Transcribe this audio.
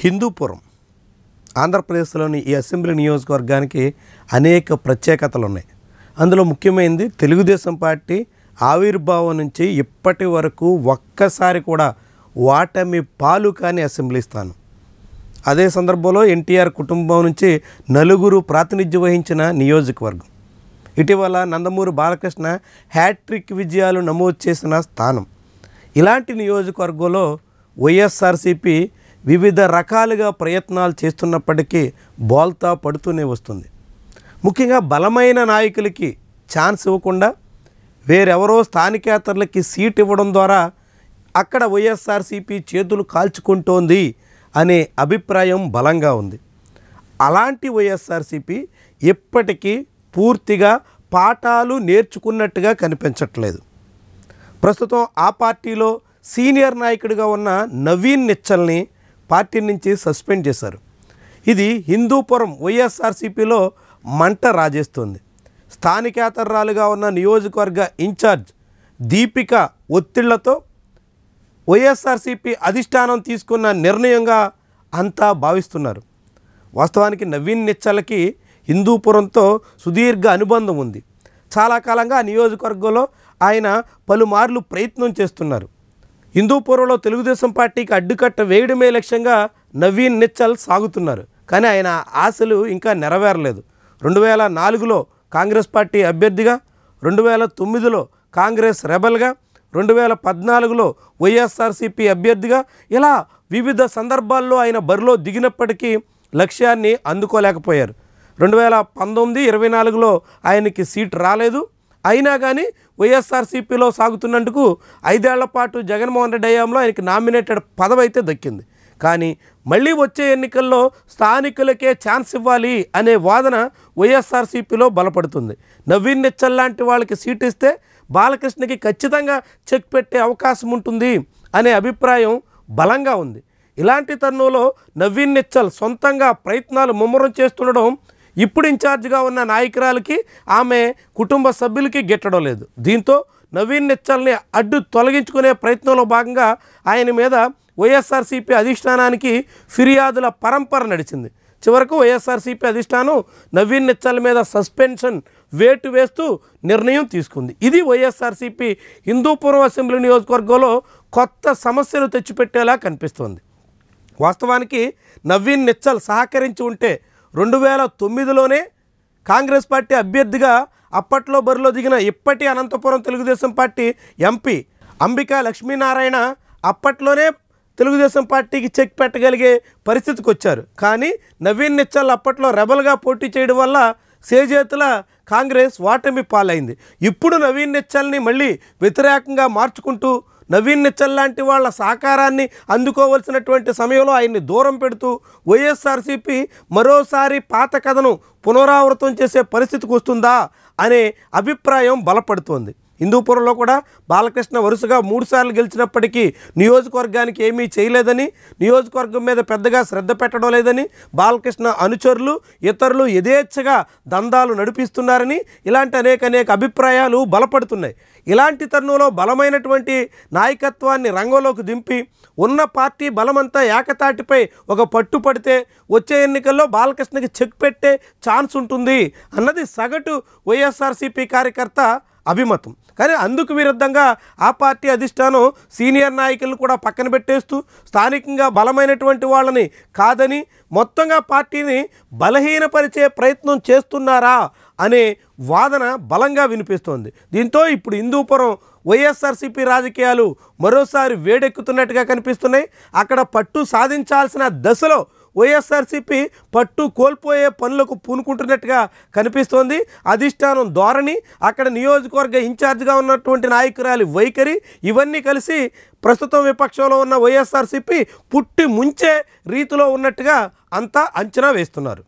హిందూపురం ఆంధ్రప్రదేశ్లోని ఈ అసెంబ్లీ నియోజకవర్గానికి అనేక ప్రత్యేకతలు ఉన్నాయి. అందులో ముఖ్యమైనది తెలుగుదేశం పార్టీ ఆవిర్భావం నుంచి ఇప్పటి వరకు ఒక్కసారి కూడా ఓటమి పాలు కాని అసెంబ్లీ స్థానం. అదే సందర్భంలో ఎన్టీఆర్ కుటుంబం నుంచి నలుగురు ప్రాతినిధ్యం వహించిన నియోజకవర్గం. ఇటీవల నందమూరి బాలకృష్ణ హ్యాట్రిక్ విజయాలు నమోదు చేసిన స్థానం. ఇలాంటి నియోజకవర్గంలో వైఎస్ఆర్సీపీ వివిధ రకాలుగా ప్రయత్నాలు చేస్తున్నప్పటికీ బోల్తా పడుతూనే వస్తుంది. ముఖ్యంగా బలమైన నాయకులకి ఛాన్స్ ఇవ్వకుండా వేరెవరో స్థానికేతరులకి సీట్ ఇవ్వడం ద్వారా అక్కడ వైఎస్ఆర్సీపీ చేతులు కాల్చుకుంటోంది అనే అభిప్రాయం బలంగా ఉంది. అలాంటి వైఎస్ఆర్సీపీ ఇప్పటికీ పూర్తిగా పాఠాలు నేర్చుకున్నట్టుగా కనిపించట్లేదు. ప్రస్తుతం ఆ పార్టీలో సీనియర్ నాయకుడిగా ఉన్న నవీన్ నిచ్చల్ని పార్టీ నుంచి సస్పెండ్ చేశారు. ఇది హిందూపురం వైఎస్ఆర్సీపీలో మంట రాజేస్తుంది. స్థానికేతరాలుగా ఉన్న నియోజకవర్గ ఇన్ఛార్జ్ దీపిక ఒత్తిళ్లతో వైఎస్ఆర్సీపీ అధిష్టానం తీసుకున్న నిర్ణయంగా అంతా భావిస్తున్నారు. వాస్తవానికి నవీన్ నిచ్చల్కి హిందూపురంతో సుదీర్ఘ అనుబంధం ఉంది. చాలా కాలంగా ఆ నియోజకవర్గంలో ఆయన పలుమార్లు ప్రయత్నం చేస్తున్నారు. హిందూపురంలో తెలుగుదేశం పార్టీకి అడ్డుకట్ట వేయడమే లక్ష్యంగా నవీన్ నిచ్చల్ సాగుతున్నారు. కానీ ఆయన ఆశలు ఇంకా నెరవేరలేదు. 2004లో కాంగ్రెస్ పార్టీ అభ్యర్థిగా, 2009లో కాంగ్రెస్ రెబల్గా, 2014లో వైఎస్ఆర్సీపీ అభ్యర్థిగా ఇలా వివిధ సందర్భాల్లో ఆయన బరిలో దిగినప్పటికీ లక్ష్యాన్ని అందుకోలేకపోయారు. 2019, 24లో ఆయనకి సీట్ రాలేదు. అయినా కానీ వైఎస్ఆర్సీపీలో సాగుతున్నందుకు 5 ఏళ్ల పాటు జగన్మోహన్ రెడ్డి హయాంలో ఆయనకి నామినేటెడ్ పదవి అయితే దక్కింది. కానీ మళ్ళీ వచ్చే ఎన్నికల్లో స్థానికులకే ఛాన్స్ ఇవ్వాలి అనే వాదన వైఎస్ఆర్సీపీలో బలపడుతుంది. నవీన్ నిచ్చల్ లాంటి వాళ్ళకి సీట్ ఇస్తే బాలకృష్ణకి ఖచ్చితంగా చెక్ పెట్టే అవకాశం ఉంటుంది అనే అభిప్రాయం బలంగా ఉంది. ఇలాంటి తరుణంలో నవీన్ నిచ్చల్ సొంతంగా ప్రయత్నాలు ముమ్మరం చేస్తుండడం ఇప్పుడు ఇన్ఛార్జిగా ఉన్న నాయకురాలకి, ఆమె కుటుంబ సభ్యులకి గిట్టడం లేదు. దీంతో నవీన్ నిచ్చల్ని అడ్డు తొలగించుకునే ప్రయత్నంలో భాగంగా ఆయన మీద వైఎస్ఆర్సీపీ అధిష్టానానికి ఫిర్యాదుల పరంపర నడిచింది. చివరకు వైఎస్ఆర్సీపీ అధిష్టానం నవీన్ నిచ్చల్ మీద సస్పెన్షన్ వేటు వేస్తూ నిర్ణయం తీసుకుంది. ఇది వైఎస్ఆర్సీపీ హిందూపురం అసెంబ్లీ నియోజకవర్గంలో కొత్త సమస్యలు తెచ్చిపెట్టేలా కనిపిస్తోంది. వాస్తవానికి నవీన్ నిచ్చల్ సహకరించి ఉంటే 2009లోనే కాంగ్రెస్ పార్టీ అభ్యర్థిగా అప్పట్లో బరిలో దిగిన ఇప్పటి అనంతపురం తెలుగుదేశం పార్టీ ఎంపీ అంబికా లక్ష్మీనారాయణ అప్పట్లోనే తెలుగుదేశం పార్టీకి చెక్ పెట్టగలిగే పరిస్థితికి వచ్చారు. కానీ నవీన్ నిచ్చల్ అప్పట్లో రెబల్గా పోటీ చేయడం వల్ల సేజేతుల కాంగ్రెస్ ఓటమి పాలైంది. ఇప్పుడు నవీన్ నిచ్చల్ని మళ్ళీ వ్యతిరేకంగా మార్చుకుంటూ నవీన్ నిచ్చల్ లాంటి వాళ్ళ సహకారాన్ని అందుకోవలసినటువంటి సమయంలో ఆయన్ని దూరం పెడుతూ వైఎస్ఆర్సీపీ మరోసారి పాత కథను పునరావృతం చేసే పరిస్థితికి వస్తుందా అనే అభిప్రాయం బలపడుతోంది. హిందూపురంలో కూడా బాలకృష్ణ వరుసగా 3 సార్లు గెలిచినప్పటికీ నియోజకవర్గానికి ఏమీ చేయలేదని, నియోజకవర్గం మీద పెద్దగా శ్రద్ధ పెట్టడం లేదని, బాలకృష్ణ అనుచరులు ఇతరులు యథేచ్ఛగా దందాలు నడిపిస్తున్నారని ఇలాంటి అనేక అభిప్రాయాలు బలపడుతున్నాయి. ఇలాంటి తరుణంలో బలమైనటువంటి నాయకత్వాన్ని రంగంలోకి దింపి ఉన్న పార్టీ బలమంతా ఏకతాటిపై ఒక పట్టుపడితే వచ్చే ఎన్నికల్లో బాలకృష్ణకి చెక్ పెట్టే ఛాన్స్ ఉంటుంది అన్నది సగటు వైఎస్ఆర్సీపీ కార్యకర్త అభిమతం. కానీ అందుకు విరుద్ధంగా ఆ పార్టీ అధిష్టానం సీనియర్ నాయకులను కూడా పక్కన పెట్టేస్తూ స్థానికంగా బలమైనటువంటి వాళ్ళని కాదని మొత్తంగా పార్టీని బలహీనపరిచే ప్రయత్నం చేస్తున్నారా అనే వాదన బలంగా వినిపిస్తోంది. దీంతో ఇప్పుడు హిందూపురం వైఎస్ఆర్సీపీ రాజకీయాలు మరోసారి వేడెక్కుతున్నట్టుగా కనిపిస్తున్నాయి. అక్కడ పట్టు సాధించాల్సిన దశలో వైఎస్ఆర్సీపీ పట్టు కోల్పోయే పనులకు పూనుకుంటున్నట్టుగా కనిపిస్తోంది. అధిష్టానం ధోరణి, అక్కడ నియోజకవర్గ ఇన్ఛార్జిగా ఉన్నటువంటి నాయకురాలి వైఖరి ఇవన్నీ కలిసి ప్రస్తుతం విపక్షంలో ఉన్న వైఎస్ఆర్సీపీ పుట్టి ముంచే రీతిలో ఉన్నట్టుగా అంతా అంచనా వేస్తున్నారు.